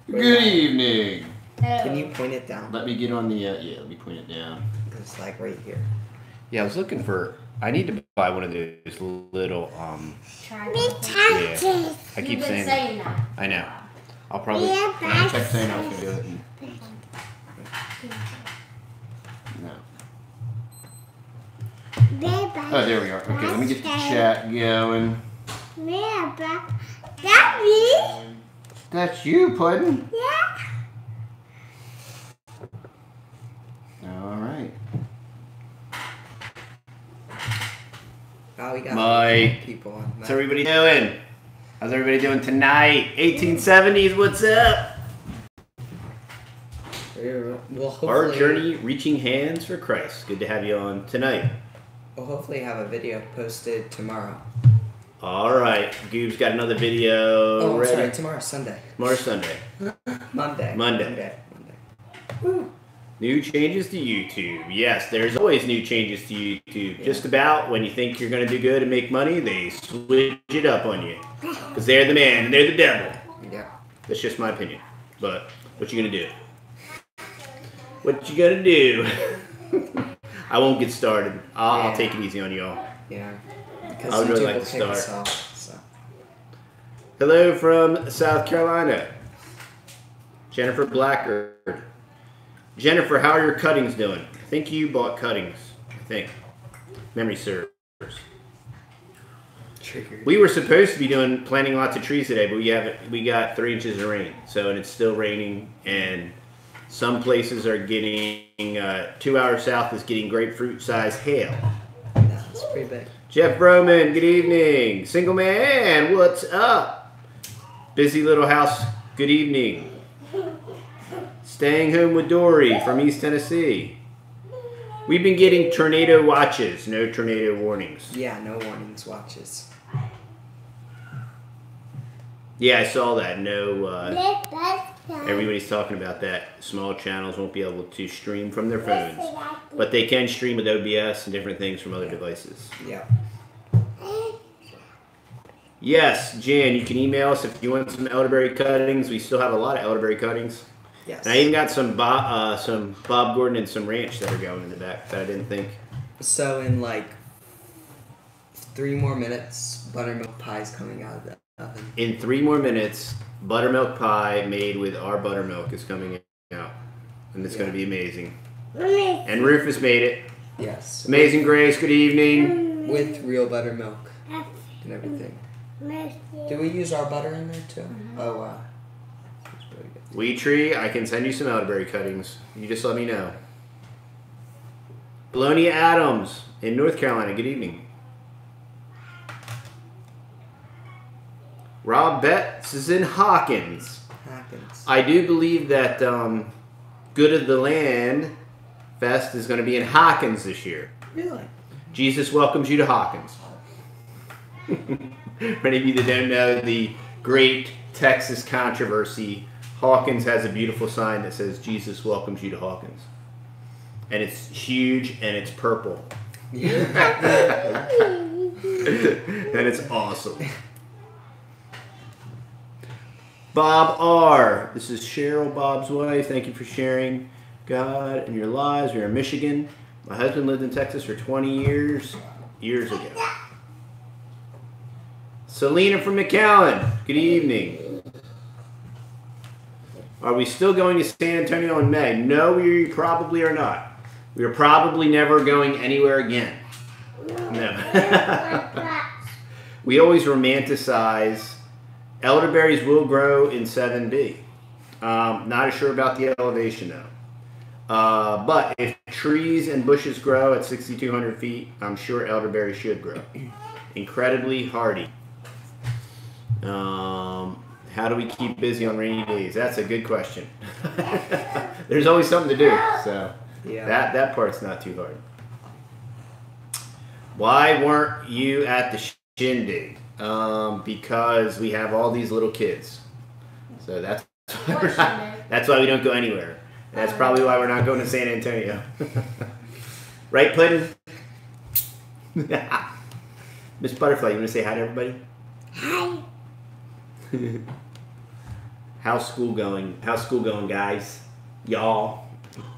Good evening. Can you point it down? Let me get on the, yeah, let me point it down. It's like right here. Yeah, I was looking for, I need to buy one of those little, Yeah. I keep saying that. I know. I'll probably, I kept saying I was going to do it. No. Oh, there we are. Okay, let me get the chat going. That me? That's you, Puddin'. Yeah. All right. Oh, we got Mike. people on. What's everybody doing? How's everybody doing tonight? 1870s, what's up? We'll Our journey reaching hands for Christ. Good to have you on tonight. We'll hopefully have a video posted tomorrow. All right, Goob's got another video Oh, ready. sorry, tomorrow's Sunday. Tomorrow's Sunday. Monday. Woo. New changes to YouTube. Yes, there's always new changes to YouTube. Yeah. Just about when you think you're going to do good and make money, they switch it up on you. Because they're the man and they're the devil. Yeah. That's just my opinion. But what you going to do? What you going to do? I won't get started. I'll take it easy on y'all. Yeah. Because I would really like to start. Hello from South Carolina. Jennifer Blackard. Jennifer, how are your cuttings doing? I think you bought cuttings. I think. Memory serves. Triggered. We were supposed to be planting lots of trees today, but we got 3 inches of rain. So, and it's still raining, and some places are getting 2 hours south is getting grapefruit-sized hail. That's pretty big. Jeff Broman, good evening. Single man, what's up? Busy little house, good evening. Staying home with Dory from East Tennessee. We've been getting tornado watches, no tornado warnings. Yeah, no warnings watches. Yeah, I saw that. No, everybody's talking about that. Small channels won't be able to stream from their phones, but they can stream with OBS and different things from other devices. Yeah. Yes, Jan, you can email us if you want some elderberry cuttings. We still have a lot of elderberry cuttings. Yes. And I even got some Bob Gordon and some ranch that are going in the back that I didn't think. So in like 3 more minutes, buttermilk pie's coming out of the oven. In 3 more minutes, buttermilk pie made with our buttermilk is coming out. And it's going to be amazing. And Rufus made it. Yes. Amazing Grace, good evening. With real buttermilk and everything. Do we use our butter in there too? Oh, wow. Really good. Wheat Tree, I can send you some elderberry cuttings. You just let me know. Bologna Adams in North Carolina, good evening. Rob Betts is in Hawkins. I do believe that Good of the Land Fest is going to be in Hawkins this year. Really? Jesus welcomes you to Hawkins. For any of you that don't know the great Texas controversy, Hawkins has a beautiful sign that says Jesus welcomes you to Hawkins. And it's huge and it's purple. And it's awesome. Bob R. This is Cheryl, Bob's wife. Thank you for sharing God in your lives. We're in Michigan. My husband lived in Texas for 20 years ago. Selena from McAllen. Good evening. Are we still going to San Antonio in May? No, we probably are not. We are probably never going anywhere again. No. We always romanticize. Elderberries will grow in 7B. Not as sure about the elevation though. But if trees and bushes grow at 6,200 feet, I'm sure elderberry should grow. Incredibly hardy. How do we keep busy on rainy days? That's a good question. There's always something to do, so yeah. That part's not too hard. Why weren't you at the shindig? Because we have all these little kids. So that's why we don't go anywhere. That's probably why we're not going to San Antonio. Right, Puddin'? Miss Butterfly, you want to say hi to everybody? Hi. How's school going? How's school going, guys? Y'all?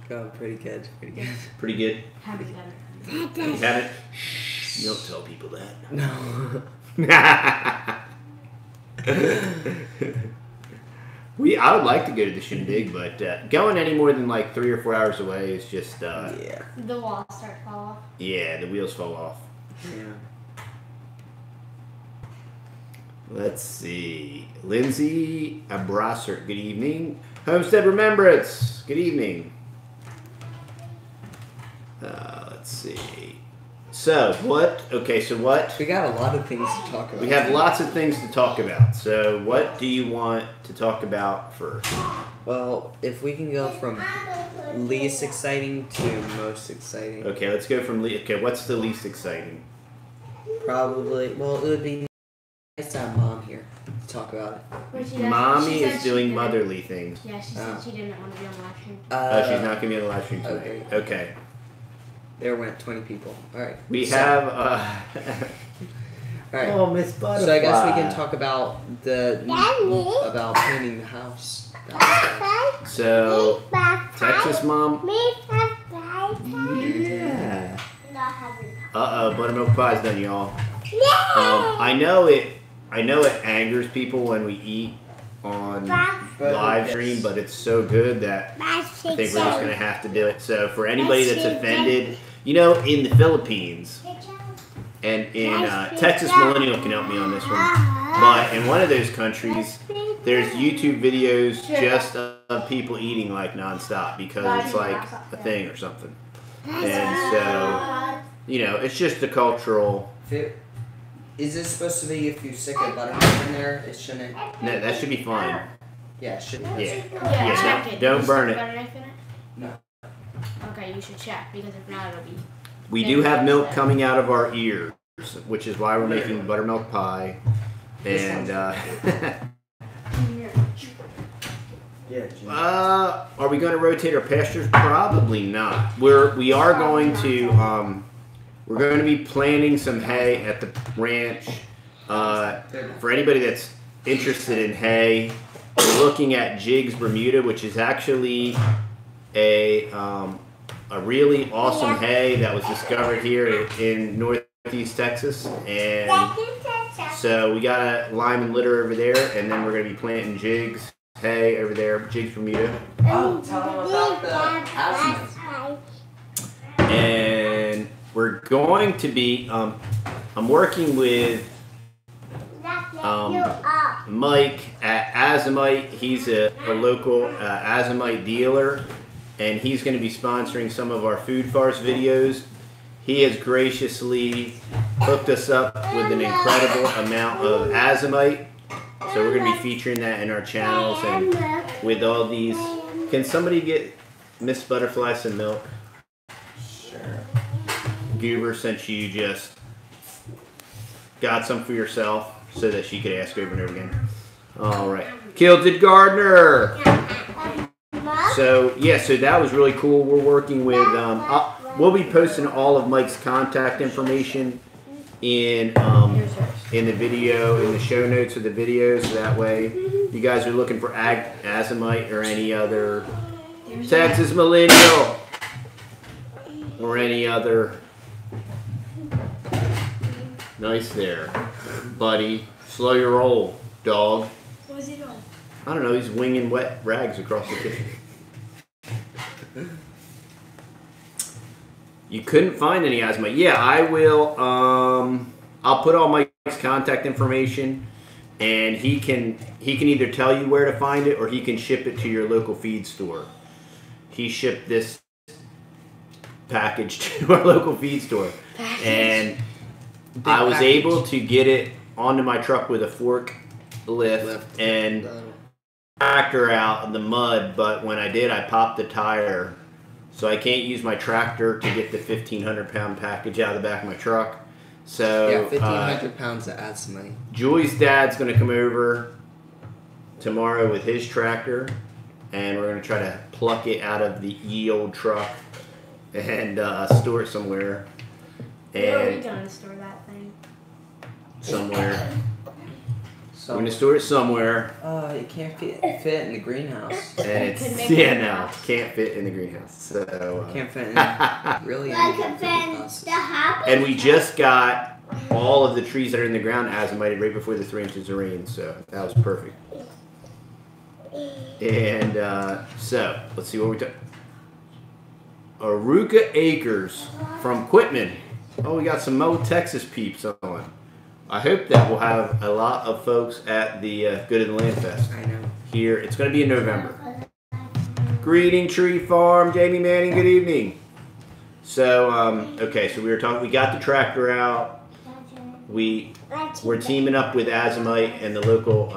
Going pretty good. Pretty good. Pretty good. Haven't done it. You haven't? Shh, don't tell people that. No. I would like to go to the shindig, but going any more than like 3 or 4 hours away is just Yeah. The walls start to fall off. yeah, the wheels fall off. Yeah. Let's see. Lindsey Abrasser, good evening. Homestead Remembrance, good evening. Let's see. So, what? Okay, so what? We got a lot of things to talk about. We have lots of things to talk about. So, what do you want to talk about first? Well, if we can go from least exciting to most exciting. Okay, let's go from okay, what's the least exciting? Probably. Well, it would be nice to have Mom here to talk about it. But she Mommy said is she doing didn't- motherly things. Yeah, she said she didn't want to be on live stream. Oh, she's not going to be on the live stream tonight. Okay. Okay. There went 20 people. All right. We So- have... All right. Oh, Miss Butterfly. So I guess we can talk about about painting the house. So, Texas Mom... Yeah. Uh-oh, buttermilk pie's done, y'all. I know it angers people when we eat on live stream, but it's so good that I think we're just going to have to do it. So for anybody that's offended, you know, in the Philippines and in Texas, Millennial can help me on this one, but in one of those countries, there's YouTube videos just of people eating like nonstop because it's like a thing or something. And so, you know, it's just a cultural... Is this supposed to be if you stick a buttermilk in there? It shouldn't. No, that should be fine. Yeah, it shouldn't. Yeah. Yeah, check it. Don't You burn stick it. butter knife in it? No. Okay, you should check because if not, it'll be. We do have milk coming out of our ears, which is why we're making buttermilk pie. And are we going to rotate our pastures? Probably not. We are going to we're going to be planting some hay at the ranch. For anybody that's interested in hay, we're looking at Jig's Bermuda, which is actually a really awesome hay that was discovered here in Northeast Texas, and so we got a lime and litter over there, and then we're going to be planting Jig's hay over there, Jig's Bermuda. Oh, tell them about the Bassinet. And we're going to be, I'm working with Mike at Azamite. He's a local Azamite dealer, and he's going to be sponsoring some of our Food Farce videos. He has graciously hooked us up with an incredible amount of Azamite. So we're going to be featuring that in our channels and with all these. Can somebody get Miss Butterfly some milk? Sure. Goober, since you just got some for yourself so that she could ask over and over again. All right. Kilted Gardner. So, yeah, so that was really cool. We're working with, we'll be posting all of Mike's contact information in the video, in the show notes of the video, so that way if you guys are looking for Azamite or any other Texas Millennial or any other. Nice there, buddy. Slow your roll, dog. What is he doing? I don't know, he's winging wet rags across the kitchen. You couldn't find any Azamite. Yeah, I will. I'll put all Mike's contact information, and he can either tell you where to find it or he can ship it to your local feed store. He shipped this package to our local feed store, and I was able to get it onto my truck with a forklift and tractor out in the mud. But when I did, I popped the tire. So I can't use my tractor to get the 1,500-pound package out of the back of my truck. So Yeah, 1,500 pounds of Azamite. Julie's dad's going to come over tomorrow with his tractor, and we're going to try to pluck it out of the ye old truck and store it somewhere. Where are we And going to store that thing? somewhere. So we're gonna store it somewhere. it can't fit in the greenhouse. And it's can't fit in the greenhouse. So Can't fit in really. And we just got all of the trees that are in the ground azomited right before the 3 inches of rain, so that was perfect. And so let's see what we talk. Aruka Acres from Quitman. Oh, we got some Mo Texas peeps on. I hope that we'll have a lot of folks at the Good in the Land Fest. I know. Here, it's going to be in November. Greeting Tree Farm, Jamie Manning. Good evening. So, okay, so we were talking. We got the tractor out. We're teaming up with Azomite and the local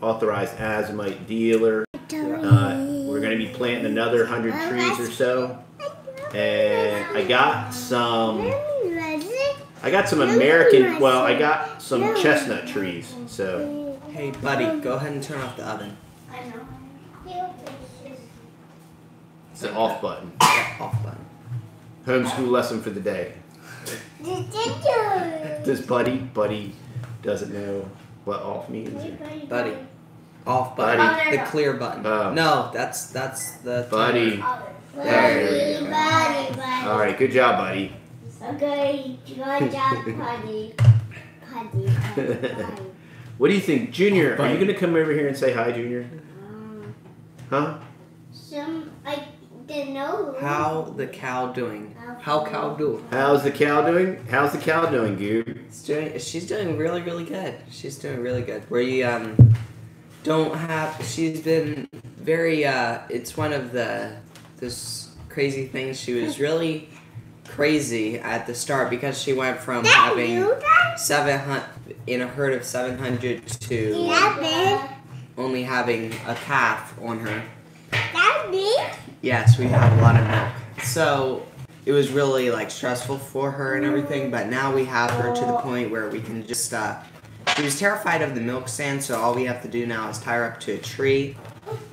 authorized Azomite dealer. We're going to be planting another 100 trees or so. And I got some American, well, I got some chestnut trees, so. Hey, buddy, go ahead and turn off the oven. I know. It's an off button. Yeah, off button. Homeschool lesson for the day. Does Buddy doesn't know what off means? Buddy. Off button. Buddy. The clear button. No, that's the Buddy. There you go. All right, good job, Buddy. Okay, good job, Buddy. What do you think, Junior? Are you going to come over here and say hi, Junior? Huh? I don't know. How the cow doing? How cow doing? How's the cow doing? How's the cow doing, Goob? She's doing really, really good. She's doing really good. Where you don't have. She's been very. It's one of this crazy things. She was really crazy at the start because she went from having 700 in a herd of 700 to only having a calf on her. Yes, we had a lot of milk. So it was really like stressful for her and everything, but now we have her to the point where we can just she was terrified of the milk stand, so all we have to do now is tie her up to a tree,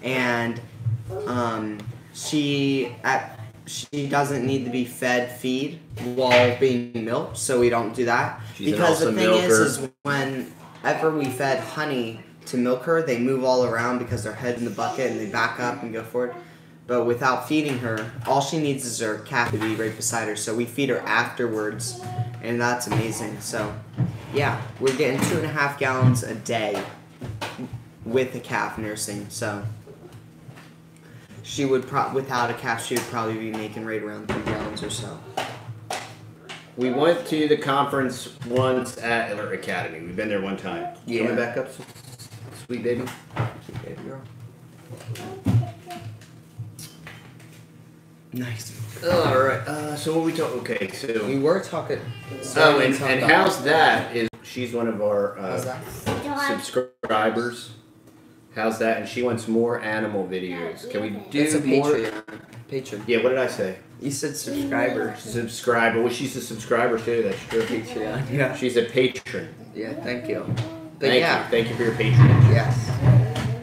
and she doesn't need to be fed feed while being milked, so we don't do that. Because the thing is whenever we fed honey to milk her, they move all around because their head's in the bucket and they back up and go forward. But without feeding her, all she needs is her calf to be right beside her. So we feed her afterwards, and that's amazing. So, yeah, we're getting 2.5 gallons a day with the calf nursing. So she would without a calf, she would probably be making right around 3 gallons or so. We went to the conference once at Alert Academy. We've been there one time. Yeah. Coming back up, sweet baby. Sweet baby girl. Nice. All right. So what we talking? Okay. So we were talking. And how's that? She's one of our subscribers. How's that? And she wants more animal videos. Can we do it's a more? Patreon. Yeah. What did I say? You said subscriber. Subscriber. Well, she's a subscriber too. That's true. Patreon. Yeah. She's a patron. Yeah. Thank you. But Thank you. Thank you for your patronage. Yes.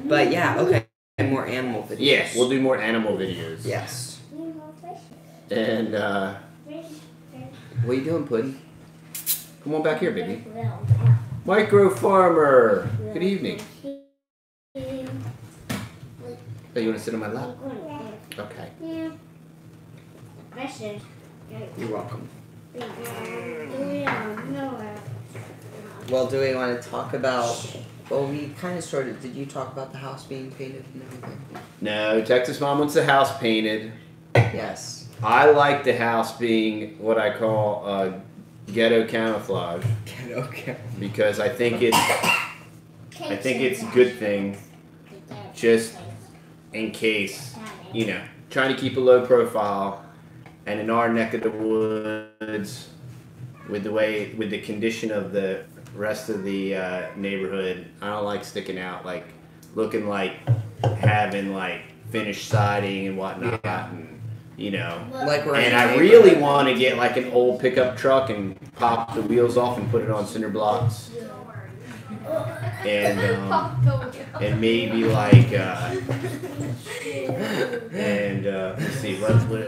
But yeah. Okay. And more animal videos. Yes. We'll do more animal videos. Yes. And what are you doing, Puddin'? Come on back here, baby. Micro Farmer. Good evening. Oh, you want to sit on my lap? Okay. You're welcome. Well, do we want to talk about? Well, we kind of started. Did you talk about the house being painted and everything? No, Texas Mom wants the house painted. Yes. I like the house being what I call ghetto camouflage. Ghetto camouflage. Because I think it's a good thing, just in case, trying to keep a low profile, and in our neck of the woods, with the condition of the rest of the neighborhood, I don't like sticking out, like looking like having like finished siding and whatnot, and and I really want to get like an old pickup truck and pop the wheels off and put it on cinder blocks, and maybe like let's see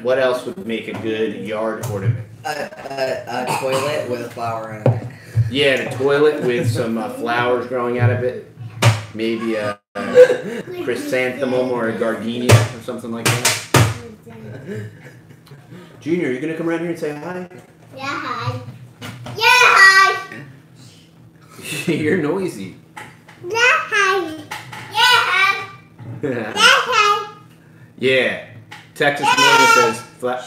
what else would make a good yard ornament. A toilet with a flower in it. Yeah, and a toilet with some flowers growing out of it. Maybe a chrysanthemum or a gardenia or something like that. Junior, you gonna come around here and say hi? Yeah, hi. Yeah, hi. You're noisy. Yeah, hi. Yeah, hi. Yeah, hi. Yeah. Texas Mona says flat.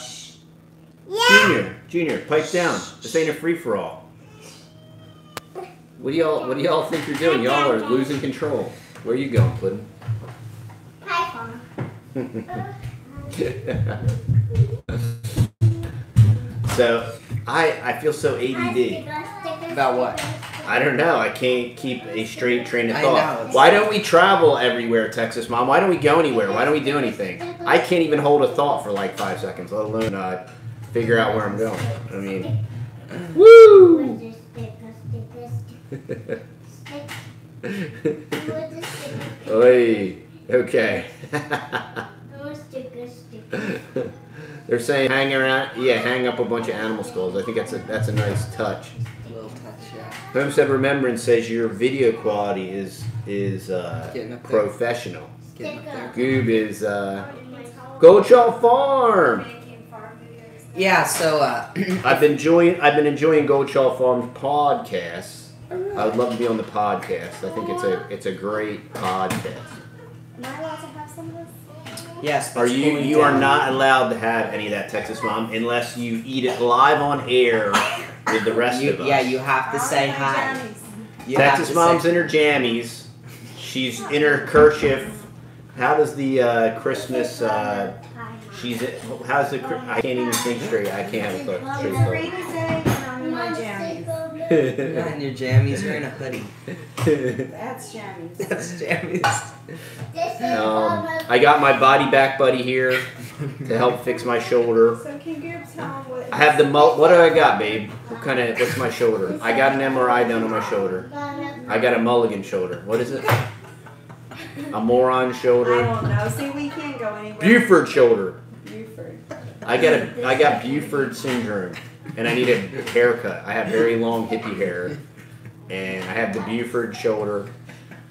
Yeah. Junior, pipe down. This ain't a free for all. What do y'all think you're doing? Y'all are losing control. Where are you going, Puddin'? Hi, So I feel so ADD. About what? I don't know. I can't keep a straight train of I thought. know. Why don't we travel everywhere, Texas Mom? Why don't we go anywhere? Why don't we do anything? I can't even hold a thought for like 5 seconds, let alone figure out where I'm going. I mean, woo! Oy. Okay. They're saying hang up a bunch of animal skulls. I think that's a nice touch. Little touch, yeah. Home said Remembrance says your video quality is professional. Getting up there. Goob is Goldshall Farm. Yeah, so I've been enjoying Goldshall Farm's podcasts. I would love to be on the podcast. I think it's a great podcast. Am I allowed to have some of this? yes, Are you are not allowed to have any of that, Texas Mom, unless you eat it live on air with the rest of us. Yeah, you have to say hi. You Texas have to Mom's say- in her jammies. She's in her kerchief. How does the Christmas? How's the? I can't even think straight. I can't have a straight thought. Free today, and I'm in my jammies. You're not in your jammies, you're in a hoodie. That's jammies. That's jammies. I got my body back buddy here to help fix my shoulder. So can Goob tell him what? I have the what do I got, babe? What's my shoulder? I got an MRI done on my shoulder. I got a mulligan shoulder. What is it? A moron I shoulder. don't know. See, we can't go anywhere. Buford shoulder. Buford. I got Buford syndrome, and I need a haircut. I have very long hippie hair, and I have the Buford shoulder.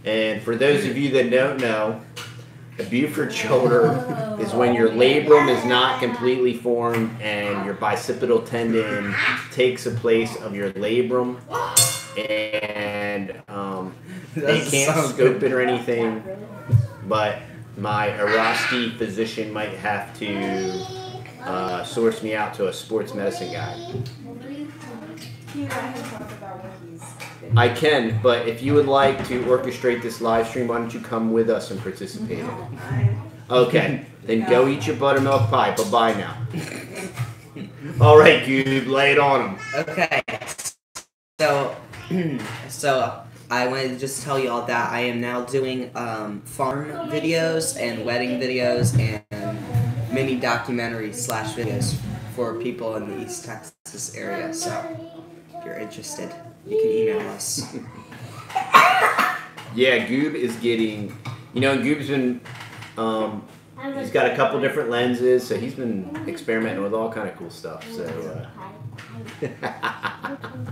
And for those of you that don't know, a Buford shoulder is when your labrum is not completely formed and your bicipital tendon takes the place of your labrum, and they can't scope it or anything, but my Araski physician might have to source me out to a sports medicine guy. Can you let him talk about what he's been I can, but if you would like to orchestrate this live stream, why don't you come with us and participate in it? doing? Okay, then go eat your buttermilk pie. Bye-bye now. All right, Goob, lay it on him. Okay. So I wanted to just tell you all that I am now doing farm videos and wedding videos and mini documentary / videos for people in the East Texas area. So if you're interested, you can email us. Yeah, Goob is getting, Goob's been, he's got a couple different lenses, so he's been experimenting with all kind of cool stuff. So, You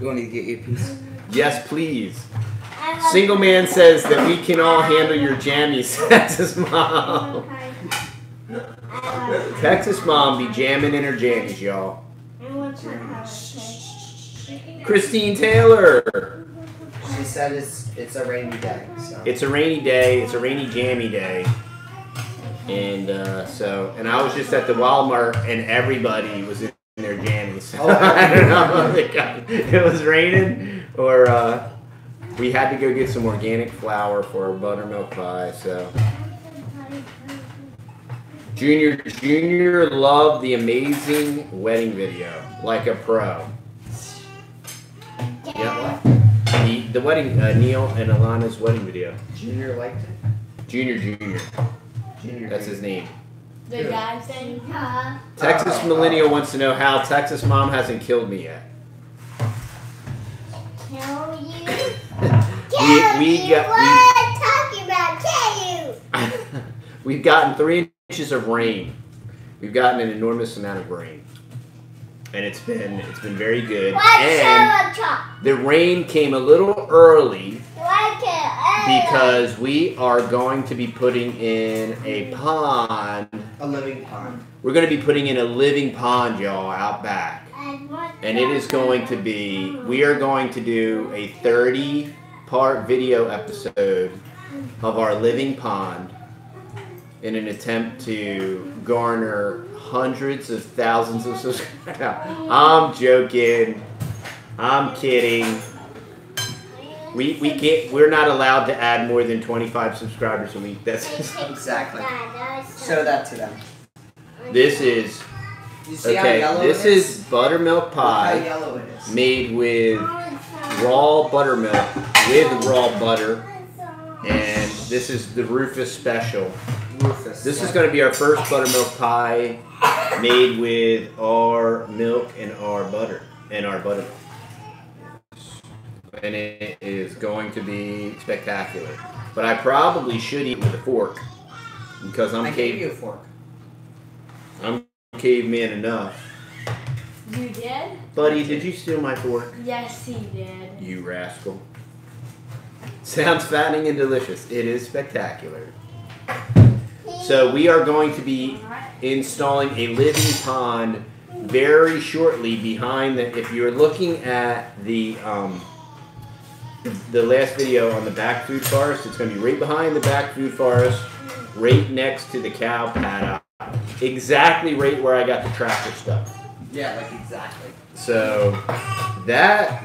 want me to get you a piece? yes, please. Single Man says that we can all handle your jammies, Texas Mom. Texas Mom be jamming in her jammies, y'all. Christine Taylor. She said it's a rainy day. So. It's a rainy day. It's a rainy jammy day. And and I was just at the Walmart and everybody was in their jammies. Oh, I don't know if it was raining or we had to go get some organic flour for our buttermilk pie. So Junior loved the amazing wedding video, like a pro. Yep. The wedding, Neil and Alana's wedding video. Junior liked it? Junior. That's his name. The guy saying, Texas Millennial wants to know how Texas Mom hasn't killed me yet. kill you? Talking about kill you? We've gotten 3 inches of rain. We've gotten an enormous amount of rain. And it's been very good. And the rain came a little early. because we are going to be putting in a pond. A living pond. We're going to be putting in a living pond, y'all, out back. And it is going to be, we are going to do a 30-part video episode of our living pond in an attempt to garner hundreds of thousands of subscribers. I'm joking. I'm kidding. We're not allowed to add more than 25 subscribers a week. That's exactly. Show that to them. This is this is buttermilk pie Look how yellow it is. made with raw buttermilk with raw butter, and this is the Rufus special. This is going to be our first buttermilk pie made with our milk and our butter buttermilk. And it is going to be spectacular. But I probably should eat with a fork because I gave you a fork. I'm caveman enough. You did? Buddy, did you steal my fork? Yes, he did. You rascal. Sounds fattening and delicious. It is spectacular. So we are going to be installing a living pond very shortly behind the, if you're looking at the last video on the back food forest, it's going to be right behind the back food forest, right next to the cow paddock, exactly right where I got the tractor stuck. Yeah, like exactly. So that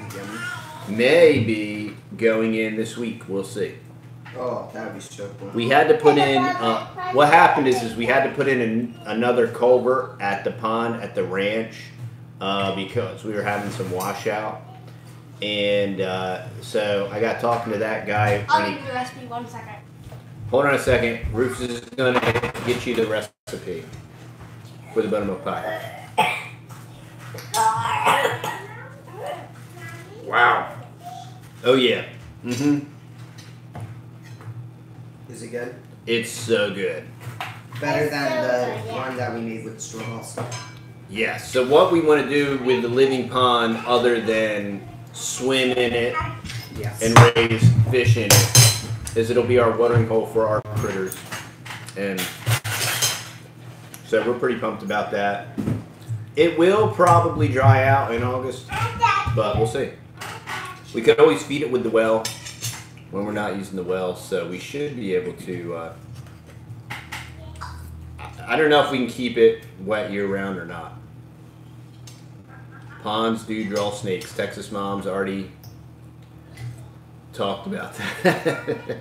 may be going in this week. We'll see. Oh, that would be so cool. We had to put in, what happened is we had to put in another culvert at the pond at the ranch because we were having some washout. And so I got talking to that guy. I'll give you the recipe 1 second. Hold on a second. Rufus is going to get you the recipe for the buttermilk pie. Wow. Oh, yeah. Mm-hmm. Is it good? It's so good. Better than the one that we made with straws. Yes. So what we want to do with the living pond, other than swim in it and raise fish in it, is it'll be our watering hole for our critters. And so we're pretty pumped about that. It will probably dry out in August, but we'll see. We could always feed it with the well when we're not using the well, so we should be able to, I don't know if we can keep it wet year-round or not. Ponds do draw snakes. Texas Mom's already talked about that.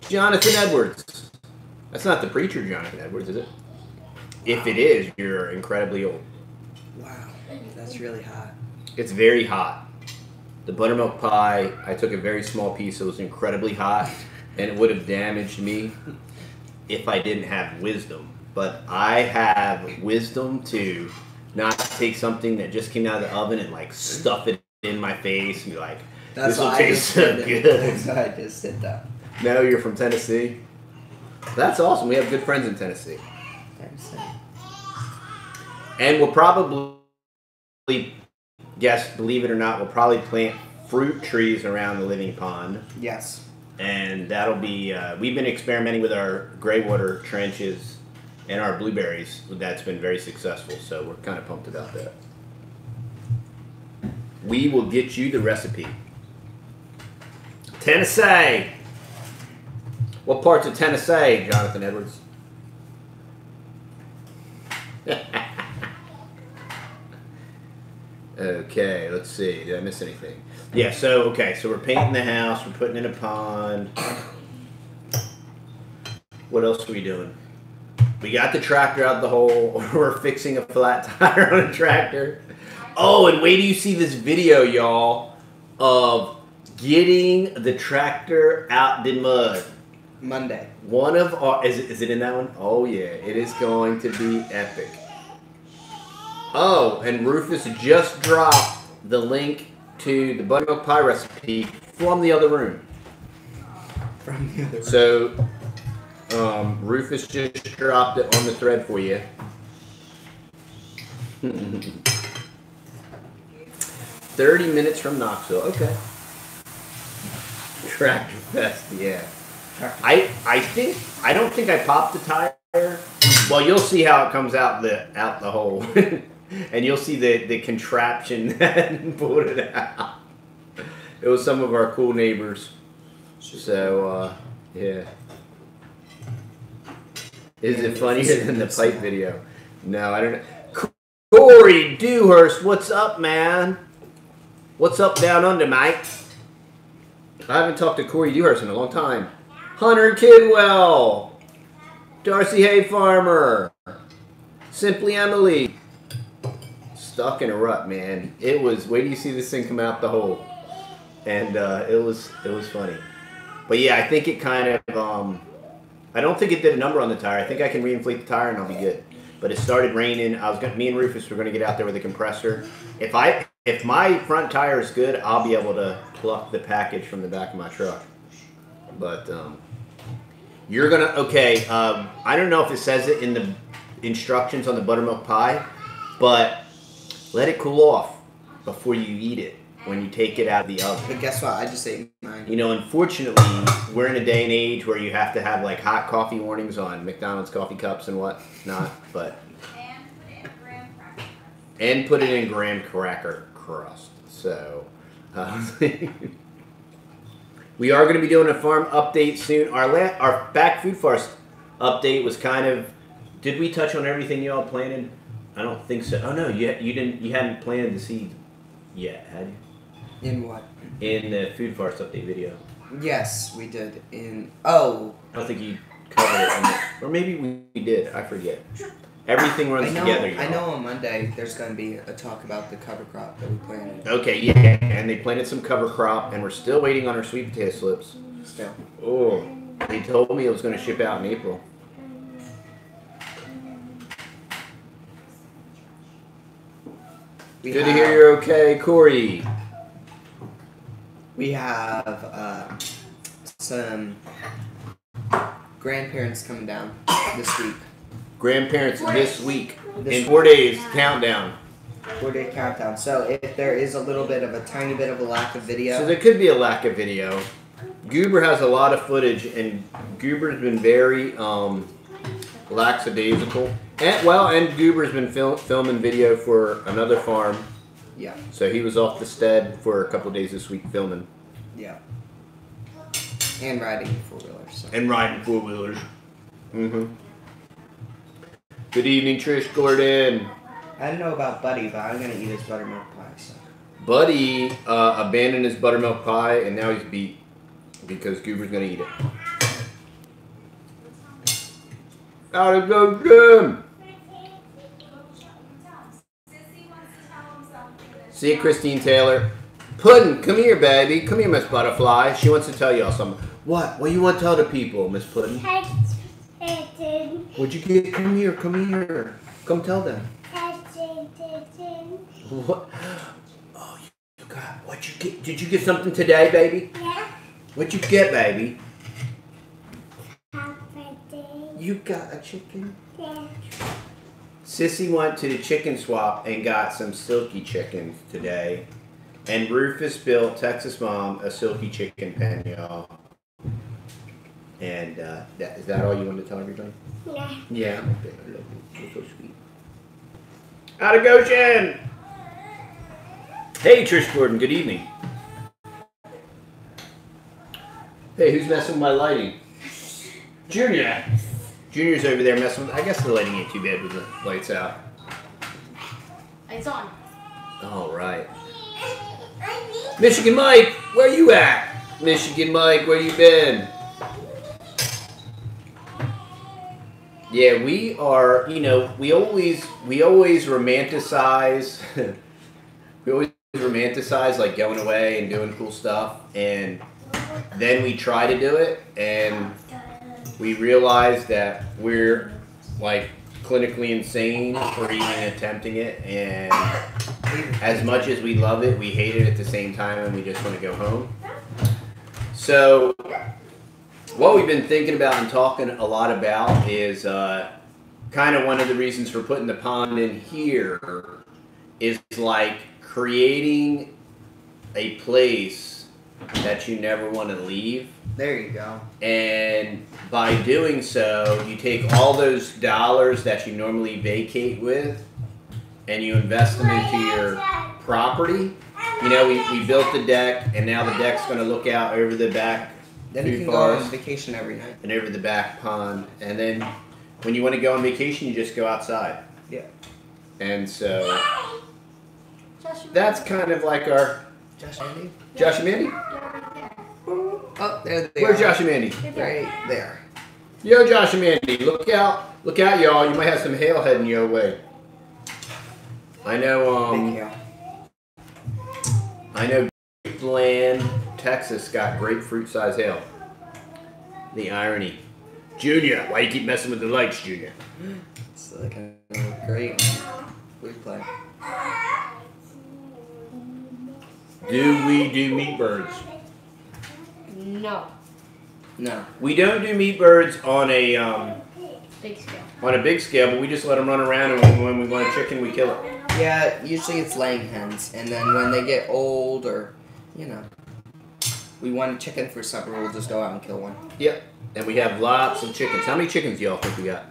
Jonathan Edwards. That's not the preacher Jonathan Edwards, is it? If it is, you're incredibly old. Wow, that's really hot. It's very hot. The buttermilk pie, I took a very small piece. It was incredibly hot, and it would have damaged me if I didn't have wisdom. But I have wisdom to not take something that just came out of the oven and like stuff it in my face and be like, this will taste so good. That's why I just did that. No, you're from Tennessee? That's awesome. We have good friends in Tennessee. And we'll probably, yes, believe it or not, we'll probably plant fruit trees around the living pond. Yes. And that'll be, we've been experimenting with our gray water trenches and our blueberries. That's been very successful, so we're kind of pumped about that. We will get you the recipe. Tennessee! What parts of Tennessee, Jonathan Edwards? Okay, let's see. Did I miss anything? Yeah, so, okay, so we're painting the house. We're putting in a pond. What else are we doing? We got the tractor out the hole. We're fixing a flat tire on a tractor. Oh, and wait till you see this video, y'all, of getting the tractor out the mud. Monday. One of our... Is it in that one? Oh, yeah. It is going to be epic. Oh, and Rufus just dropped the link to the buttermilk pie recipe from the other room. From the other room. So, Rufus just dropped it on the thread for you. 30 minutes from Knoxville. Okay. Tractor Fest, yeah. I don't think I popped the tire. Well, you'll see how it comes out the hole, and you'll see the contraption that pulled it out. It was some of our cool neighbors. So yeah. Is it funnier than the pipe video? No, I don't know. Corey Dewhurst, what's up, man? What's up down under, mate? I haven't talked to Corey Dewhurst in a long time. Hunter Kidwell, Darcy Hayfarmer, Simply Emily. Stuck in a rut, man. It was. Wait till you see this thing come out the hole, and it was funny. But yeah, I think it kind of. I don't think it did a number on the tire. I think I can reinflate the tire and I'll be good. But it started raining. Me and Rufus were gonna get out there with a compressor. If my front tire is good, I'll be able to pluck the package from the back of my truck. But you're gonna I don't know if it says it in the instructions on the buttermilk pie, but let it cool off before you eat it when you take it out of the oven. But guess what? I just ate mine. You know, unfortunately, we're in a day and age where you have to have like hot coffee warnings on McDonald's coffee cups and whatnot, but and put it in graham cracker crust. So we are going to be doing a farm update soon. Our back food farce update was kind of. Did we touch on everything y'all planted? I don't think so. Oh no, you hadn't planted the seeds yet, had you? In what? In the food farce update video. Yes, we did. I don't think you covered it, or maybe we did. I forget. Everything runs together. I know on Monday there's going to be a talk about the cover crop that we planted. Okay, yeah, and they planted some cover crop, and we're still waiting on our sweet potato slips. Still. Oh, they told me it was going to ship out in April. Good to hear you're okay, Corey. We have some grandparents coming down this week. Grandparents this week. In 4 days, countdown. 4-day countdown. So if there is a little bit of a tiny bit of a lack of video. So there could be a lack of video. Goober has a lot of footage, and Goober's been very lackadaisical. And Goober's been filming video for another farm. Yeah. So he was off the stead for a couple of days this week filming. Yeah. And riding four-wheelers. So. And riding four-wheelers. Mm-hmm. Good evening, Trish Gordon. I don't know about Buddy, but I'm going to eat his buttermilk pie. So. Buddy abandoned his buttermilk pie, and now he's beat because Goober's going to eat it. Out of go, Jim! See you, Christine Taylor. Puddin', come here, baby. Come here, Miss Butterfly. She wants to tell y'all something. What? What do you want to tell the people, Miss Puddin'? What'd you get? Come here, come here. Come tell them. What? Oh, you got, what'd you get? Did you get something today, baby? Yeah. What'd you get, baby? Birthday. You got a chicken? Yeah. Sissy went to the chicken swap and got some silky chickens today. And Rufus built Texas Mom a silky chicken pen, y'all. And is that all you wanted to tell everybody? Yeah. Yeah. I love you. You're so sweet. Out of Goshen! Hey, Trish Gordon. Good evening. Hey, who's messing with my lighting? Junior. Junior's over there messing with. I guess the lighting ain't too bad with the lights out. It's on. All right. Michigan Mike, where you at? Michigan Mike, where you been? Yeah, we are. You know, we always romanticize. We always romanticize like going away and doing cool stuff, and then we try to do it, and we realize that we're like clinically insane for even attempting it, and as much as we love it, we hate it at the same time, and we just want to go home. So what we've been thinking about and talking a lot about is kind of one of the reasons for putting the pond in here is like creating a place that you never want to leave. There you go. And by doing so, you take all those dollars that you normally vacate with and you invest them into your property. You know, we built the deck, and now the deck's going to look out over the back. Then you can go on vacation every night. And over the back pond. And then when you want to go on vacation, you just go outside. Yeah. And so that's kind of like our... Josh and Mandy? Josh and Mandy? Oh, there they Where's are. Josh and Mandy? Right there. Yo, Josh and Mandy, look out, y'all. You might have some hail heading your way. I know, Grapeland, Texas got grapefruit-sized hail. The irony. Junior, why you keep messing with the lights, Junior? It's like a great replay. Do we do meat birds? No. No. We don't do meat birds on a Big scale. on a big scale, but we just let them run around, and when we want a chicken, we kill it. Yeah, usually it's laying hens, and then when they get old or, you know, we want a chicken for supper, we'll just go out and kill one. Yep. And we have lots of chickens. How many chickens do y'all think we got?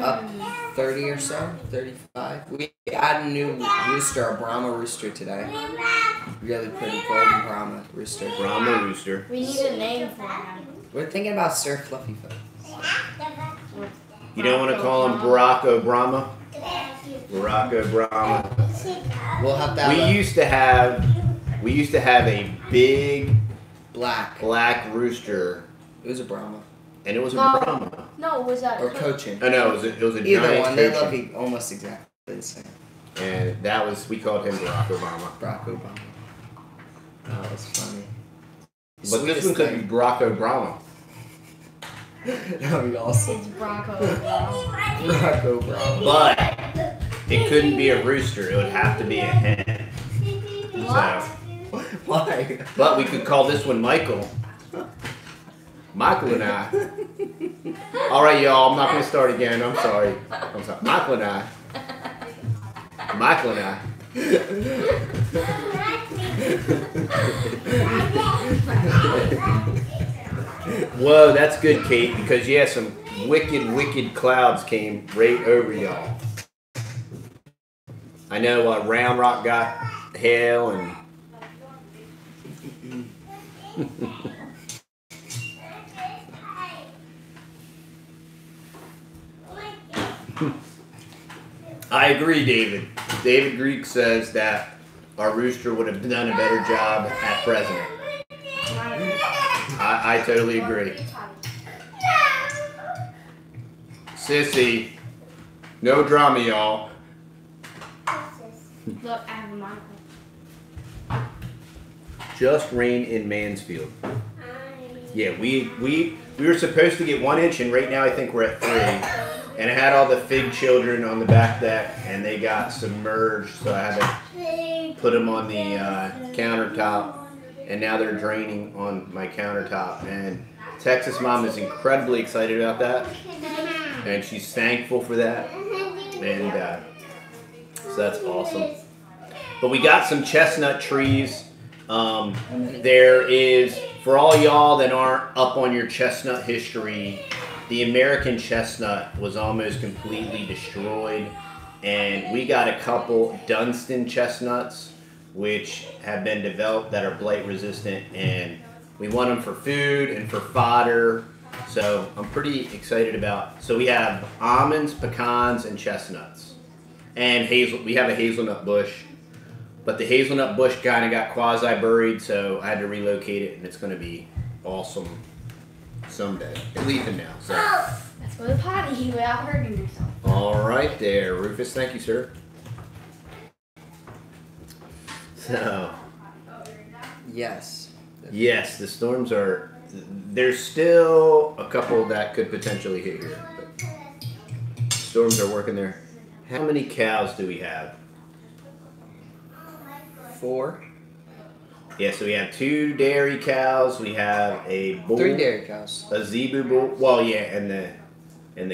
Up 30 or so, 35. We added a new rooster, a Brahma rooster today. Really pretty golden Brahma rooster. Brahma rooster. We need a name for him. We're thinking about Sir Fluffyfoot. You don't want to call him Barack Obama? Barack Obama. We'll have that. We used to have a big black rooster, It was a Brahma. and it was a Brahma. No, was that Or Cochin. Oh no, it was a Either giant one. They Cochin. look almost exactly the same. And that was, we called him Barack Obama. Barack Obama. Oh, that's funny. But this one could be Barack Obama. That would be awesome. It's Bronco. Barack Obama. But it couldn't be a rooster. It would have to be a hen. What? So, Why? but we could call this one Michael. Michael and I. All right, y'all. I'm not going to start again. I'm sorry. Michael and I. Michael and I. Whoa, that's good, Kate, because yeah, some wicked clouds came right over y'all. I know Round Rock got hail and I agree, David. David Greek says that our rooster would have done a better job at president. I totally agree. Sissy, no drama, y'all. Look, I have a Michael. Just rain in Mansfield. Yeah, we were supposed to get 1 inch, and right now I think we're at 3. And I had all the fig children on the back deck, and they got submerged, so I had to put them on the countertop, and now they're draining on my countertop. And Texas Mom is incredibly excited about that, and she's thankful for that, and so that's awesome. But we got some chestnut trees. There is, for all y'all that aren't up on your chestnut history, the American chestnut was almost completely destroyed, and we got a couple Dunstan chestnuts which have been developed that are blight resistant, and we want them for food and for fodder, so I'm pretty excited about. So we have almonds, pecans, and chestnuts, and we have a hazelnut bush, but the hazelnut bush kind of got quasi buried, so I had to relocate it, and it's going to be awesome someday. It's leaving now, so. Let's go to the potty without hurting yourself. All right there, Rufus. Thank you, sir. So. Yes. Yes, the storms are. There's still a couple that could potentially hit here. But storms are working there. How many cows do we have? 4. Yeah, so we have 2 dairy cows. We have a bull. 3 dairy cows. A zebu bull. Well, yeah, and the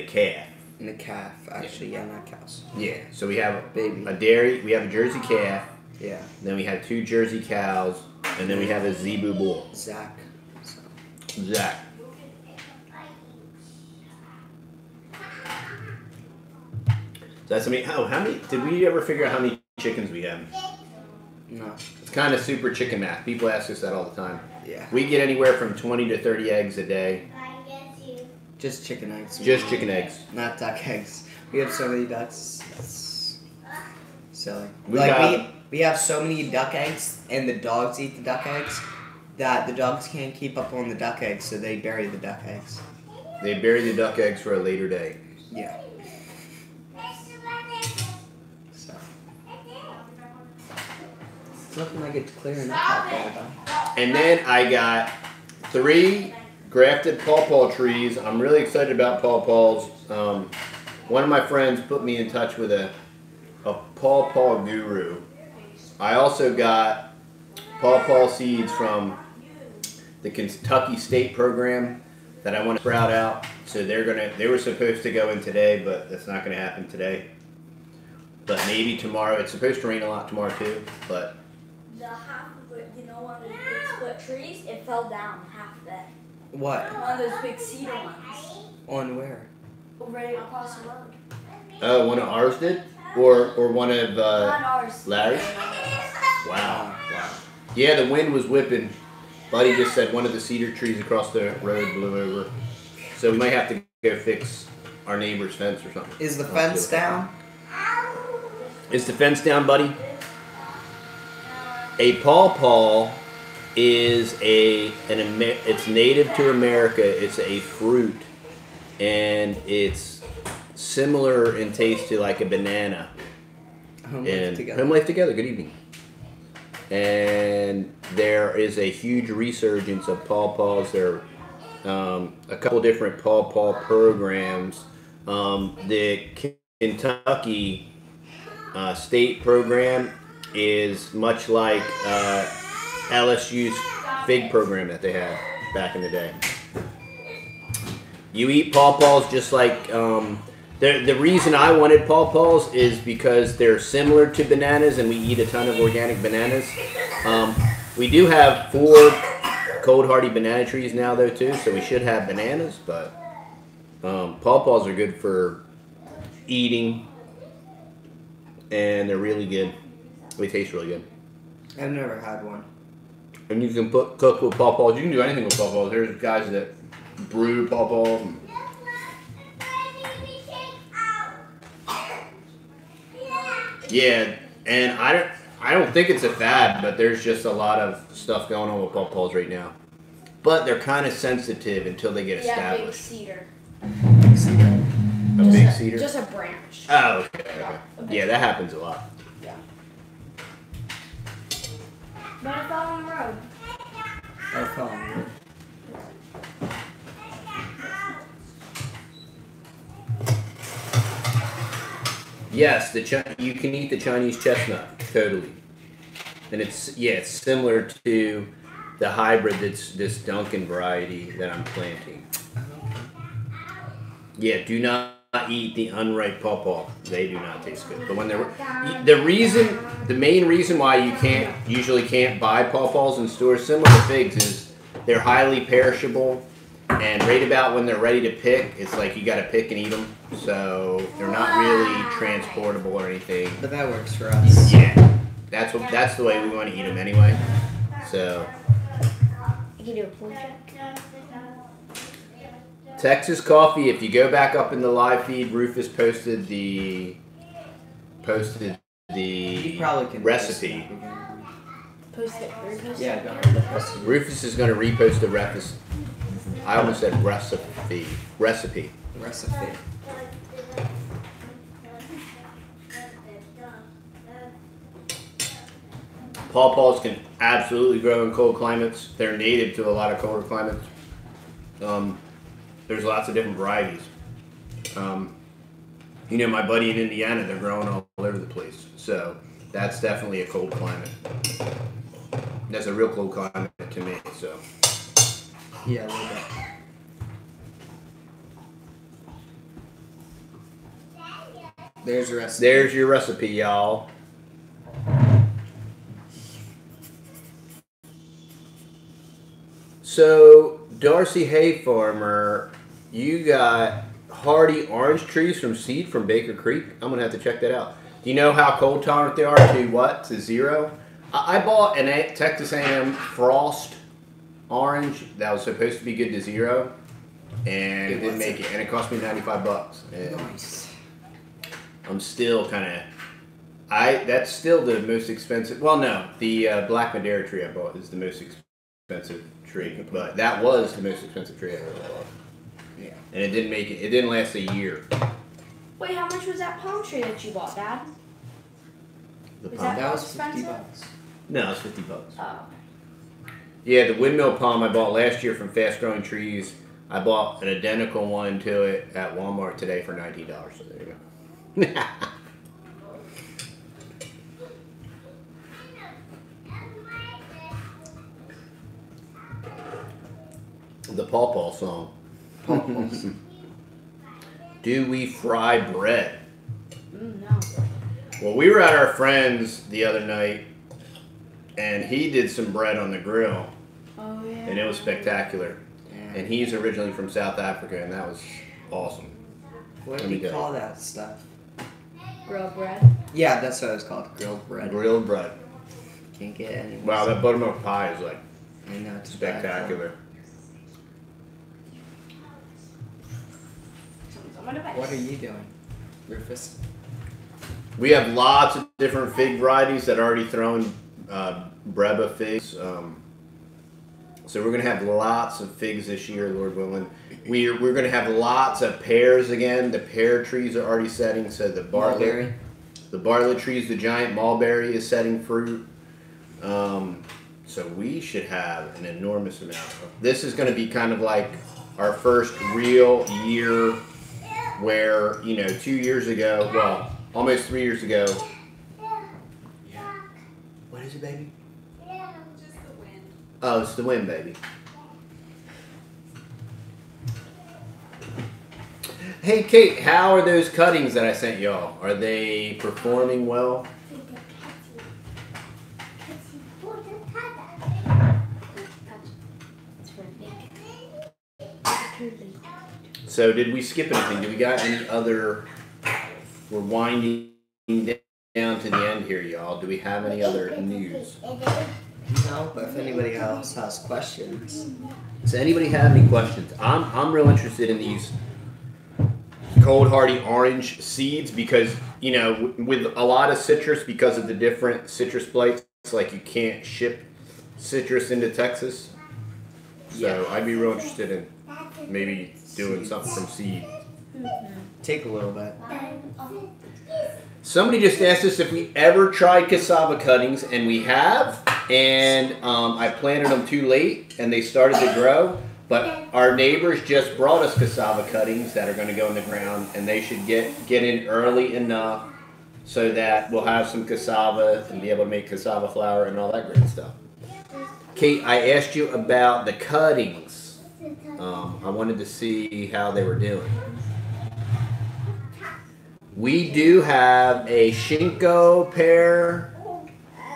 calf. And the calf, actually, yeah, not cows. Yeah, so we have Baby. a dairy. We have a Jersey calf. Yeah. Then we have 2 Jersey cows, And then we have a Zebu bull. Zach. Zach. That's how many? Did we ever figure out how many chickens we have? No. It's kind of super chicken math. People ask us that all the time. Yeah. We get anywhere from 20 to 30 eggs a day. Just chicken eggs. Just chicken eggs. Not duck eggs. We have so many ducks. That's silly. We have so many duck eggs, and the dogs eat the duck eggs, that the dogs can't keep up on the duck eggs, so they bury the duck eggs. They bury the duck eggs for a later day. Yeah. So. It's looking like it's clearing up out there, though. And then I got 3 grafted pawpaw trees. I'm really excited about pawpaws. One of my friends put me in touch with a pawpaw guru. I also got pawpaw seeds from the Kentucky State program that I want to sprout out. So they were supposed to go in today, but that's not going to happen today. But maybe tomorrow. It's supposed to rain a lot tomorrow too, but The half of it, you know, one of those big split trees, it fell down half of it. What? One of those big cedar ones. On where? Right across the road. oh, one of ours did, or one of Not ours. Larry's. Wow. Yeah, the wind was whipping. Buddy just said one of the cedar trees across the road blew over. So we might have to go fix our neighbor's fence or something. Is the fence down? Is the fence down, buddy? A pawpaw is it's native to America. It's a fruit, and it's similar in taste to like a banana. Home life together. Home life together. Good evening. And there is a huge resurgence of pawpaws. There are a couple different pawpaw programs. The Kentucky State program is much like LSU's fig program that they had back in the day. You eat pawpaws just like the reason I wanted pawpaws is because they're similar to bananas, and we eat a ton of organic bananas. We do have 4 cold hardy banana trees now though too, so we should have bananas, but pawpaws are good for eating, and they're really good. They taste really good. I've never had one. And you can cook with pawpaws. You can do anything with pawpaws. There's guys that brew pawpaws. Yeah, and I don't think it's a fad, but there's just a lot of stuff going on with pawpaws right now. But they're kind of sensitive until they get established. Yeah, Big cedar. A big cedar? Just a branch. Oh, okay. Yeah, that happens a lot. Yeah. But it fell on the road. Oh, fell on the road. Yes, you can eat the Chinese chestnut, totally. And it's similar to the hybrid that's this Duncan variety that I'm planting. Yeah, do not eat the unripe pawpaw. They do not taste good. But when the main reason why you usually can't buy pawpaws in stores, similar to figs, is they're highly perishable, and right about when they're ready to pick, it's like you got to pick and eat them. So they're not really transportable or anything. But that works for us. Yeah, that's the way we want to eat them anyway. So. You can do a pull check. Texas coffee. If you go back up in the live feed, Rufus posted the You probably can recipe. Post it. Repost Yeah, it. go ahead. Recipe. Rufus is going to repost the recipe. I almost said recipe. Recipe. Pawpaws can absolutely grow in cold climates. They're native to a lot of colder climates. There's lots of different varieties. My buddy in Indiana, they're growing all over the place. So that's definitely a cold climate. That's a real cold climate to me. So Yeah, a little bit. There's your recipe. there's your recipe, y'all. So, Darcy Hay Farmer, you got hardy orange trees from seed from Baker Creek. I'm going to have to check that out. Do you know how cold tolerant they are to what? To 0? I bought an Texas A&M Frost orange that was supposed to be good to 0. And it didn't make it. And it cost me $95. And nice. I'm still kind of... That's still the most expensive... Well, no. The Black Madeira tree I bought is the most expensive tree. But that was the most expensive tree I ever bought. Yeah. And it didn't make it. It didn't last a year. Wait, how much was that palm tree that you bought, Dad? The palm? That was expensive? $50. No, it's $50. Oh. Yeah, the windmill palm I bought last year from Fast Growing Trees. I bought an identical one to it at Walmart today for $19. So there you go. The Paw Paw song. Do we fry bread? No. Well, we were at our friend's the other night, and he did some bread on the grill. Oh, yeah. And it was spectacular. And he's originally from South Africa, and that was awesome. What do you call that stuff? Grilled bread? Yeah, that's what it was called. Grilled bread. Grilled bread. Can't get any. Wow, that buttermilk pie is like I know, it's spectacular. What are you doing, Rufus? We have lots of different fig varieties that are already throwing Breba figs. So we're going to have lots of figs this year, Lord willing. We're going to have lots of pears again. The pear trees are already setting. So the barley trees, the giant mulberry is setting fruit. So we should have an enormous amount. This is going to be kind of like our first real year where, 2 years ago, well, almost 3 years ago. Yeah. What is it, baby? Just the wind. Oh, it's the wind, baby. Hey, Kate, how are those cuttings that I sent y'all? Are they performing well? So did we skip anything? Do we got any other... We're winding down to the end here, y'all. Do we have any other news? No, but if anybody else has questions. Does anybody have any questions? I'm real interested in these cold hardy orange seeds because, with a lot of citrus, because of the different citrus blights, like you can't ship citrus into Texas. So I'd be real interested in maybe doing something from seed. Take a little bit. Somebody just asked us if we ever tried cassava cuttings, and we have. And I planted them too late, and they started to grow. But our neighbors just brought us cassava cuttings that are going to go in the ground, and they should get in early enough so that we'll have some cassava and be able to make cassava flour and all that great stuff. Kate, I asked you about the cuttings. I wanted to see how they were doing. We do have a Shinko pear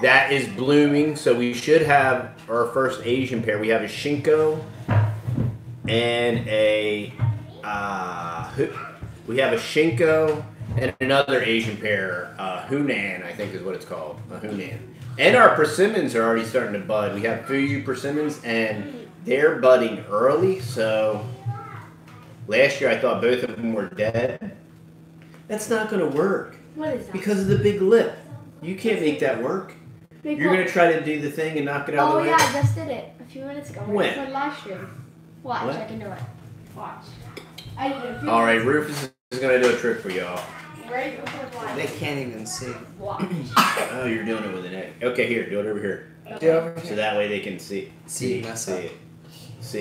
that is blooming, so we should have our first Asian pear. We have a Shinko and we have a Shinko and another Asian pear, Hunan, I think is what it's called, a Hunan. And our persimmons are already starting to bud. We have Fuyu persimmons, and they're budding early, so last year I thought both of them were dead. That's not going to work. What is that? Because of the big lip. You can't make that work. You're going to try to do the thing and knock it out of the way? Oh, yeah, I just did it a few minutes ago. When? For the live stream. Watch, what? I can do it. Watch. All right, Rufus is going to do a trick for y'all. Right before live. They can't even see. Watch. Oh, you're doing it with an egg. Okay, here, do it over here. Do it over here. So that way they can see it. See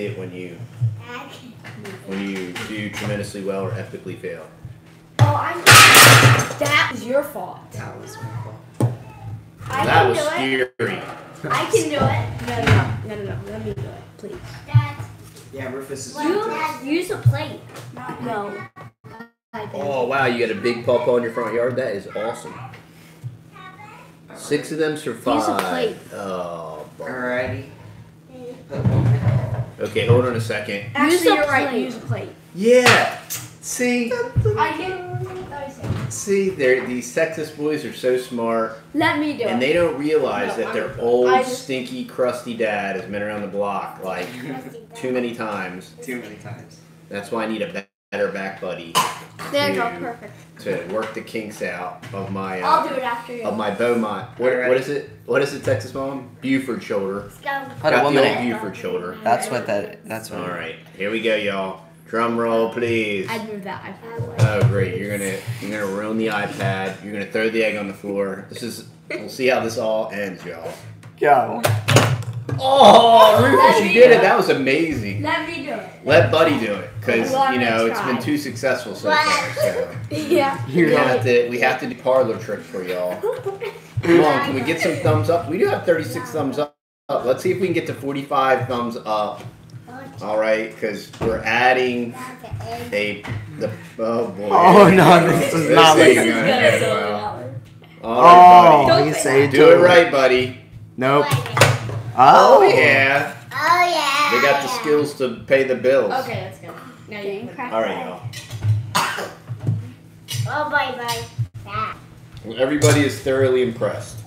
it when you do tremendously well or epically fail. Oh, that was your fault. That was my fault. That was scary. I can do it. No. Let me do it, please. Dad. Yeah, Rufus is Use a plate. No. Oh, wow, you got a big pawpaw in your front yard? That is awesome. 6 of them survived. Use a plate. Oh, boy. Alrighty. Okay, hold on a second. Actually, you're right. Use a plate. Yeah. See? I get. See, these Texas boys are so smart. Let me do it. And they don't realize that their old, stinky, crusty dad has been around the block like too many times. Too many times. That's why I need a better back buddy. There you go, perfect. To work the kinks out of my. I'll do it after you. Of my Beaumont. What is it? What is it, Texas mom? Buford shoulder. Got the old Buford shoulder. That's what. All right, here we go, y'all. Drum roll, please. I'd move that iPad. Oh, great! You're gonna ruin the iPad. You're gonna throw the egg on the floor. We'll see how this all ends, y'all. Go. Oh, Rufus, you did it. That was amazing. Let me do it. Let Buddy do it, because it's been too successful so far. So yeah. We have to do parlor tricks for y'all. Come on, can we get some thumbs up? We do have 36 thumbs up. Let's see if we can get to 45 thumbs up. All right, because we're adding oh boy. Oh no, this is not like all right, buddy. You say do it right, buddy. Nope. Oh yeah. Oh yeah. They got the skills to pay the bills. Okay, that's good. Now you can crack. All right, y'all. Oh bye. Well, everybody is thoroughly impressed.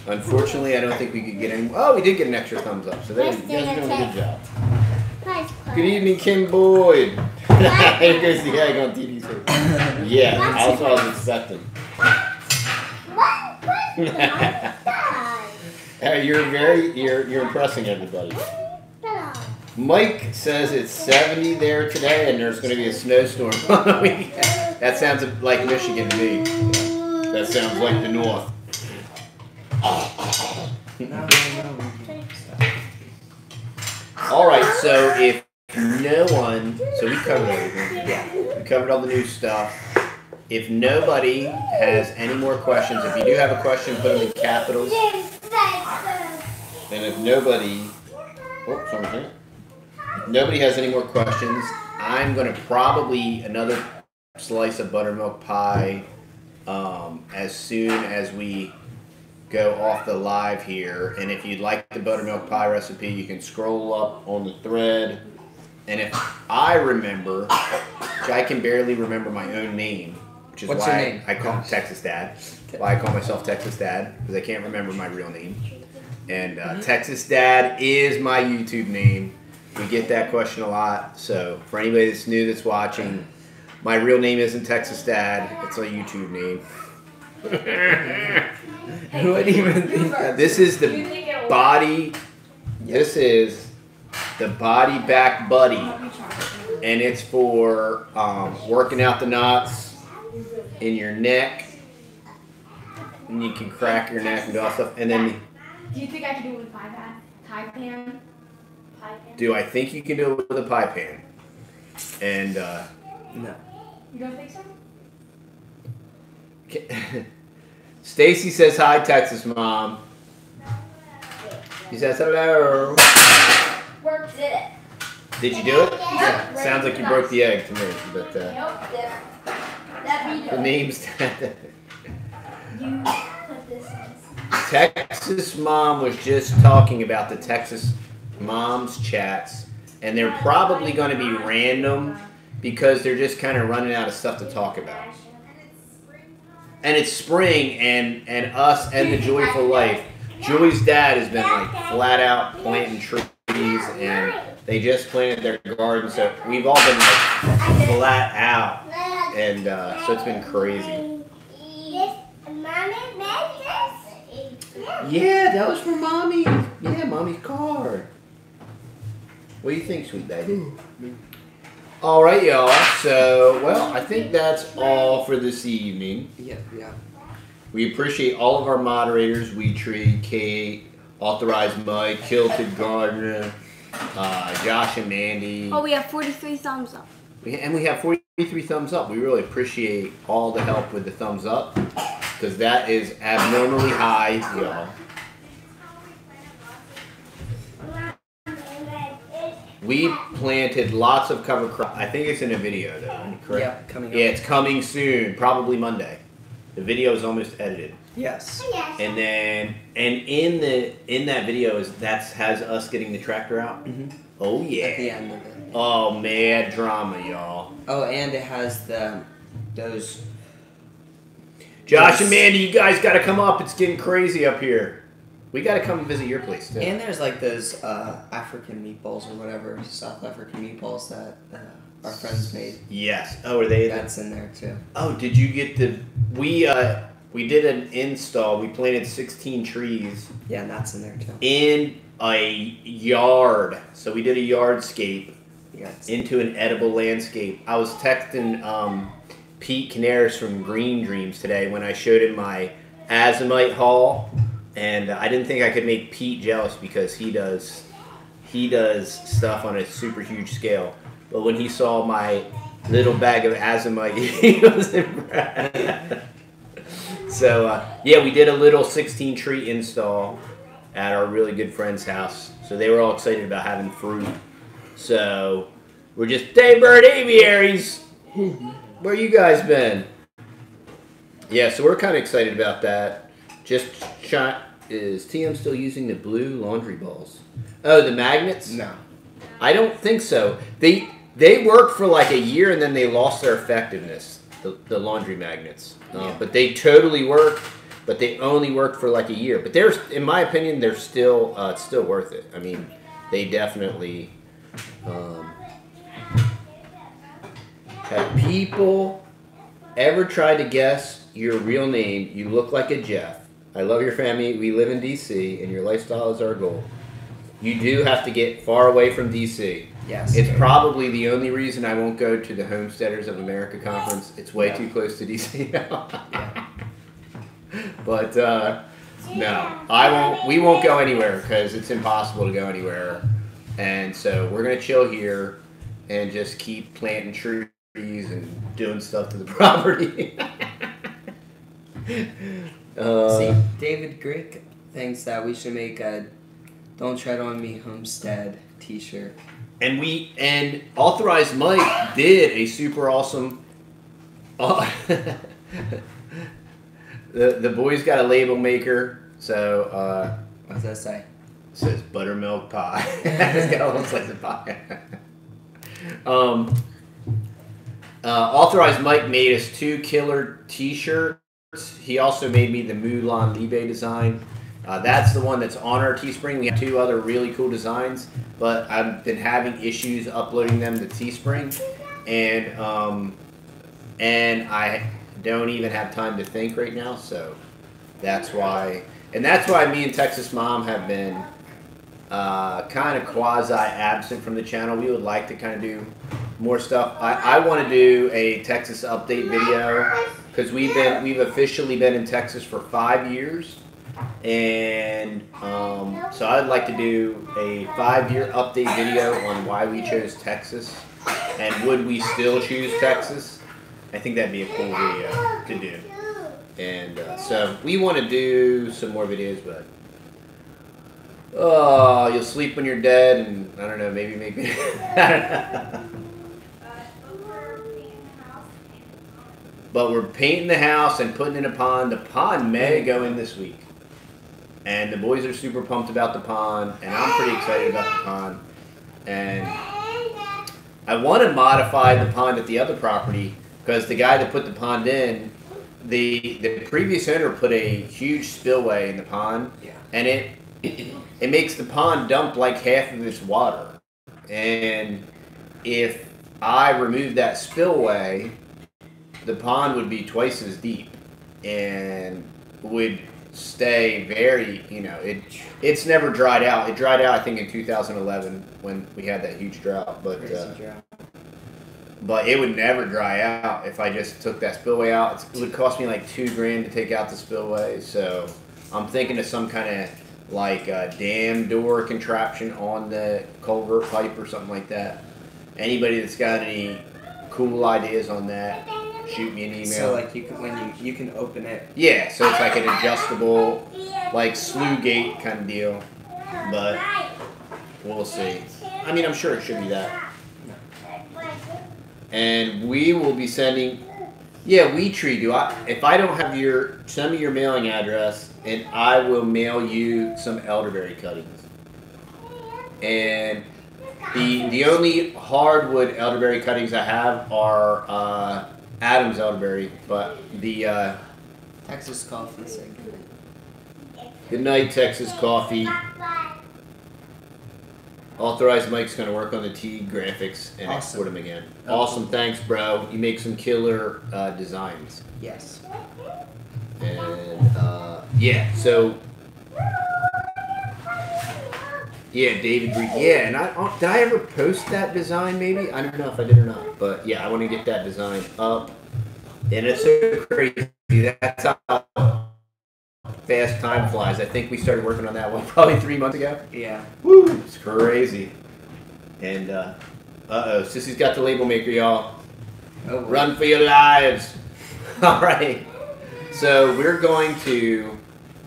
Unfortunately, I don't think we could get any. Oh, we did get an extra thumbs up, so you guys are doing a good job. Good evening, Kim Boyd. Here goes the egg on TD's face. Yeah, that's what I was expecting. You're impressing everybody. Mike says it's 70 there today, and there's going to be a snowstorm on the weekend. That sounds like Michigan to me. That sounds like the North. All right, so if no one, so we covered everything. Yeah. We covered all the new stuff. If nobody has any more questions, if you do have a question, put them in capitals. And if nobody, if nobody has any more questions, I'm going to probably another slice of buttermilk pie as soon as we go off the live here. And if you'd like the buttermilk pie recipe, you can scroll up on the thread. And if I remember, which I can barely remember my own name, which is What's why your name? I call Texas Dad. Why I call myself Texas Dad, because I can't remember my real name. And Texas Dad is my YouTube name. We get that question a lot. So for anybody that's new that's watching, my real name isn't Texas Dad. It's a YouTube name. Who would even think that? This is the body. This is the body back buddy, and it's for working out the knots in your neck, and you can crack your neck and do all stuff. And then, do you think I can do it with a pie pan? Do I think you can do it with a pie pan? And no. You don't think so? Stacy says hi, Texas Mom. He says hello. Did it. Did you do it? Yeah. Sounds like you broke the egg to me, but the name's you put this in. Texas Mom was just talking about the Texas Moms chats, and they're probably going to be random because they're just kind of running out of stuff to talk about. And it's spring, and us and the Joyful Life. Julie's dad has been like flat out planting trees, and they just planted their garden, so we've all been like flat out, and so it's been crazy. Yeah, that was for Mommy. Yeah, Mommy's card. What do you think, sweet baby? All right, y'all. So, well, I think that's all for this evening. Yeah. We appreciate all of our moderators, Tree, Kate, Authorized Mike, Kilted Gardner, Josh and Mandy. Oh, we have 43 thumbs up. And we have 43 thumbs up. We really appreciate all the help with the thumbs up, because that is abnormally high, y'all. We planted lots of cover crop. I think it's in a video, though. Correct? Yeah, coming up. Yeah, it's coming soon, probably Monday. The video is almost edited. Yes. And then, in that video has us getting the tractor out. Mm-hmm. Oh yeah. At the end of it. Oh, mad drama, y'all. Oh, and it has those. Josh and Mandy, you guys got to come up. It's getting crazy up here. We got to come and visit your place too. And there's like those African meatballs or whatever, South African meatballs that our friends made. Yes. Oh, are they? That's in there too. Oh, did you get the? We did an install. We planted 16 trees. Yeah, and that's in there too. In a yard. So we did a yardscape Yes. into an edible landscape. I was texting Pete Canaris from Green Dreams today when I showed him my azomite haul, and I didn't think I could make Pete jealous because he does stuff on a super huge scale. But when he saw my little bag of azomite, he was impressed. So yeah, we did a little 16 tree install at our really good friend's house. So they were all excited about having fruit. So we're just daybird aviaries. Where you guys been? Yeah, so we're kind of excited about that. Just shot. Is TM still using the blue laundry balls? Oh, the magnets? No. I don't think so. They worked for like a year and then they lost their effectiveness. The laundry magnets. But they totally work. But they only worked for like a year. But there's, in my opinion, they're still it's still worth it. I mean, they definitely. Have people ever tried to guess your real name? You look like a Jeff. I love your family. We live in D.C. and your lifestyle is our goal. You do have to get far away from D.C. Yes. It's probably the only reason I won't go to the Homesteaders of America conference. It's way too close to D.C. But no, I won't. We won't go anywhere because it's impossible to go anywhere. And so we're gonna chill here and just keep planting trees and doing stuff to the property. See, David Grick thinks that we should make a "Don't Tread on Me" Homestead T-shirt. And Authorized Mike did a super awesome. The boys got a label maker, so what does that say? It says buttermilk pie. It's got a little slice of pie. Authorized Mike made us 2 killer T-shirts. He also made me the Mulan Libe design. That's the one that's on our Teespring. We have 2 other really cool designs, but I've been having issues uploading them to Teespring, and I don't even have time to think right now. So that's why, me and Texas Mom have been kind of quasi-absent from the channel. We would like to kind of do more stuff. I want to do a Texas update video because we've officially been in Texas for 5 years, and so I'd like to do a 5-year update video on why we chose Texas and would we still choose Texas. I think that'd be a cool video to do, and so we want to do some more videos, but. Oh, you'll sleep when you're dead, and I don't know, maybe make me. But we're painting the house and putting in a pond. The pond may go in this week, and the boys are super pumped about the pond, and I'm pretty excited about the pond. And I want to modify the pond at the other property because the guy that put the pond in, the previous owner put a huge spillway in the pond, and it makes the pond dump like half of its water. And if I remove that spillway, the pond would be twice as deep and would stay very, it's never dried out. It dried out, I think, in 2011 when we had that huge drought. But it would never dry out if I just took that spillway out. It would cost me like $2,000 to take out the spillway. So I'm thinking of some kind of like a dam door contraption on the culvert pipe or something like that. Anybody that's got any cool ideas on that, shoot me an email. So like you can open it. Yeah, so it's like an adjustable, like sluice gate kind of deal. But we'll see. I mean, I'm sure it should be that. And we will be sending. Yeah, WeTree. If I don't have send me your mailing address, and I will mail you some elderberry cuttings. And The only hardwood elderberry cuttings I have are Adam's elderberry, but the Texas coffee segment. Good night, Texas Coffee. Authorized Mike's going to work on the T graphics and export them again. Awesome, thanks, bro. You make some killer designs. Yes. And yeah, so yeah, David Greek. Yeah, and did I ever post that design? Maybe I don't know if I did or not, but yeah, I want to get that design up. And it's so crazy. That's how fast time flies. I think we started working on that one probably 3 months ago. Yeah. Woo! It's crazy. And Sissy's got the label maker, y'all. Oh, run for your lives. All right. So we're going to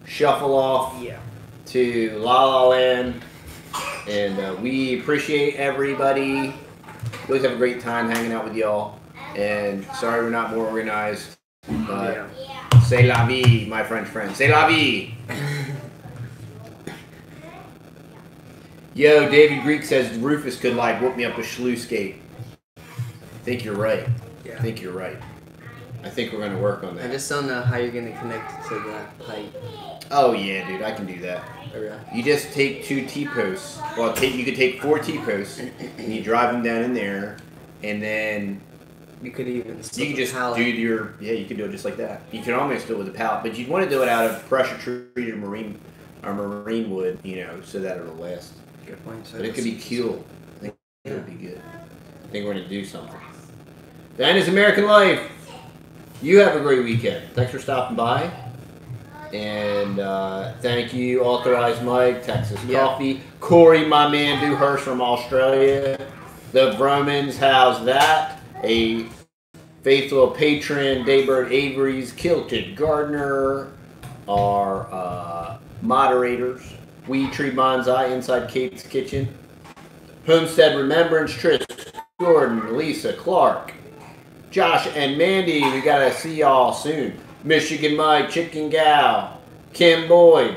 shuffle off to La La Land, and we appreciate everybody. We always have a great time hanging out with y'all. And sorry we're not more organized, but c'est la vie, my French friend. C'est la vie. Yo, David Greek says Rufus could like whoop me up with sluice skate. I think you're right. Yeah. I think you're right. I think we're going to work on that. I just don't know how you're going to connect it to that pipe. Oh yeah, dude, I can do that. You just take 2 T-posts. Well, you could take 4 T-posts, and you drive them down in there, and then you could even you can just do your you can do it just like that. You can almost do it with a pallet, but you'd want to do it out of pressure treated marine wood, you know, so that it'll last. Good point. So but it could be cool. I think it would be good. I think we're gonna do something. That is American Life. You have a great weekend. Thanks for stopping by. And thank you, Authorized Mike, Texas Coffee. Corey, my man, Dewhurst from Australia. The Vromans, how's that? A faithful patron, Daybird Avery's, Kilted Gardner, our moderators. Weed Tree Bonsai, Inside Kate's Kitchen. Homestead Remembrance, Tris, Jordan, Lisa, Clark, Josh, and Mandy. We gotta see y'all soon. Michigan Mike, Chicken Gal, Kim Boyd,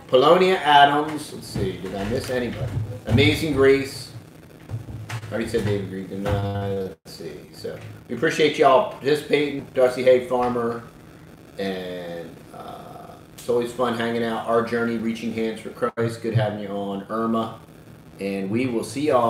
Polonia Adams. Let's see, did I miss anybody? Amazing Grace. I already said David Greek, didn't I? Let's see. So we appreciate y'all participating. Darcy Hay Farmer, and it's always fun hanging out. Our journey, reaching hands for Christ. Good having you on, Irma, and we will see y'all.